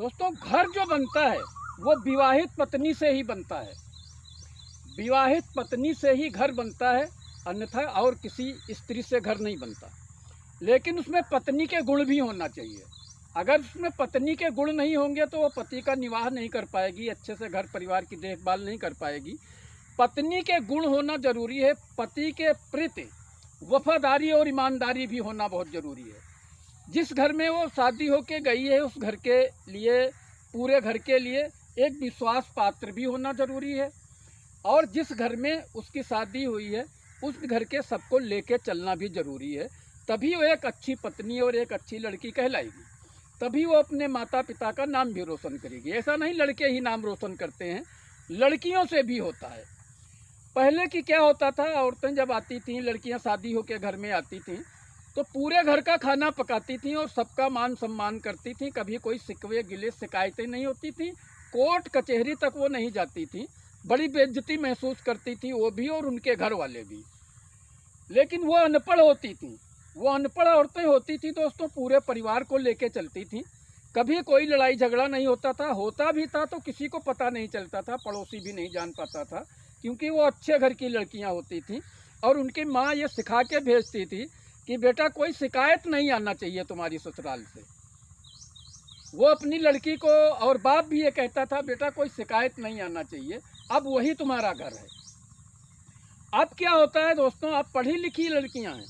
दोस्तों, घर जो बनता है वो विवाहित पत्नी से ही बनता है। विवाहित पत्नी से ही घर बनता है, अन्यथा और किसी स्त्री से घर नहीं बनता। लेकिन उसमें पत्नी के गुण भी होना चाहिए। अगर उसमें पत्नी के गुण नहीं होंगे तो वो पति का निर्वाह नहीं कर पाएगी, अच्छे से घर परिवार की देखभाल नहीं कर पाएगी। पत्नी के गुण होना जरूरी है। पति के प्रति वफादारी और ईमानदारी भी होना बहुत ज़रूरी है। जिस घर में वो शादी होके गई है उस घर के लिए, पूरे घर के लिए एक विश्वास पात्र भी होना जरूरी है। और जिस घर में उसकी शादी हुई है उस घर के सबको लेके चलना भी जरूरी है। तभी वो एक अच्छी पत्नी और एक अच्छी लड़की कहलाएगी। तभी वो अपने माता पिता का नाम भी रोशन करेगी। ऐसा नहीं लड़के ही नाम रोशन करते हैं, लड़कियों से भी होता है। पहले की क्या होता था, औरतें जब आती थीं, लड़कियां शादी होकर घर में आती थीं तो पूरे घर का खाना पकाती थीं और सबका मान सम्मान करती थीं। कभी कोई शिकवे गिले शिकायतें नहीं होती थीं। कोर्ट कचहरी तक वो नहीं जाती थीं। बड़ी बेइज्जती महसूस करती थी वो भी और उनके घर वाले भी। लेकिन वो अनपढ़ होती थीं। वो अनपढ़ औरतें होती थी दोस्तों, पूरे परिवार को लेके चलती थीं। कभी कोई लड़ाई झगड़ा नहीं होता था, होता भी था तो किसी को पता नहीं चलता था, पड़ोसी भी नहीं जान पाता था, क्योंकि वो अच्छे घर की लड़कियां होती थीं। और उनकी माँ ये सिखा के भेजती थी कि बेटा कोई शिकायत नहीं आना चाहिए तुम्हारी ससुराल से। वो अपनी लड़की को, और बाप भी ये कहता था बेटा कोई शिकायत नहीं आना चाहिए, अब वही तुम्हारा घर है। अब क्या होता है दोस्तों, आप पढ़ी लिखी लड़कियां हैं,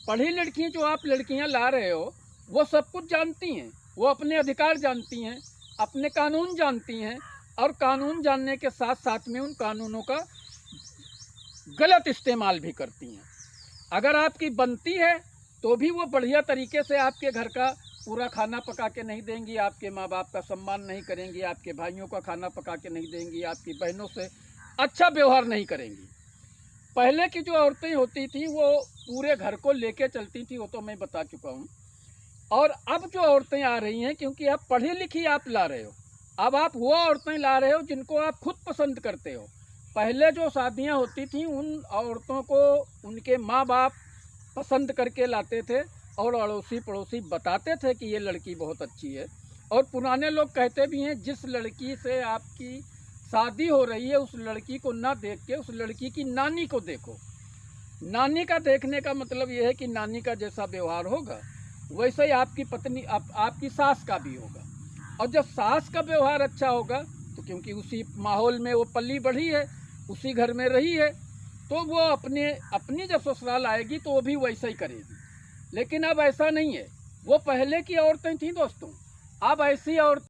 पढ़ी लड़कियां जो आप लड़कियां ला रहे हो वो सब कुछ जानती हैं। वो अपने अधिकार जानती हैं, अपने कानून जानती हैं, और कानून जानने के साथ साथ में उन कानूनों का गलत इस्तेमाल भी करती हैं। अगर आपकी बनती है तो भी वो बढ़िया तरीके से आपके घर का पूरा खाना पका के नहीं देंगी, आपके माँ बाप का सम्मान नहीं करेंगी, आपके भाइयों का खाना पका के नहीं देंगी, आपकी बहनों से अच्छा व्यवहार नहीं करेंगी। पहले की जो औरतें होती थी वो पूरे घर को लेके चलती थी, वो तो मैं बता चुका हूँ। और अब जो औरतें आ रही हैं, क्योंकि आप पढ़ी लिखी आप ला रहे हो, अब आप वो औरतें ला रहे हो जिनको आप खुद पसंद करते हो। पहले जो शादियां होती थी उन औरतों को उनके माँ बाप पसंद करके लाते थे और अड़ोसी पड़ोसी बताते थे कि ये लड़की बहुत अच्छी है। और पुराने लोग कहते भी हैं जिस लड़की से आपकी शादी हो रही है उस लड़की को ना देख के उस लड़की की नानी को देखो। नानी का देखने का मतलब ये है कि नानी का जैसा व्यवहार होगा वैसे ही आपकी पत्नी आपकी सास का भी होगा। और जब सास का व्यवहार अच्छा होगा तो क्योंकि उसी माहौल में वो पली बढ़ी है, उसी घर में रही है, तो वो अपनी जब ससुराल आएगी तो वो भी वैसा ही करेगी। लेकिन अब ऐसा नहीं है। वो पहले की औरतें थीं दोस्तों, अब ऐसी औरतें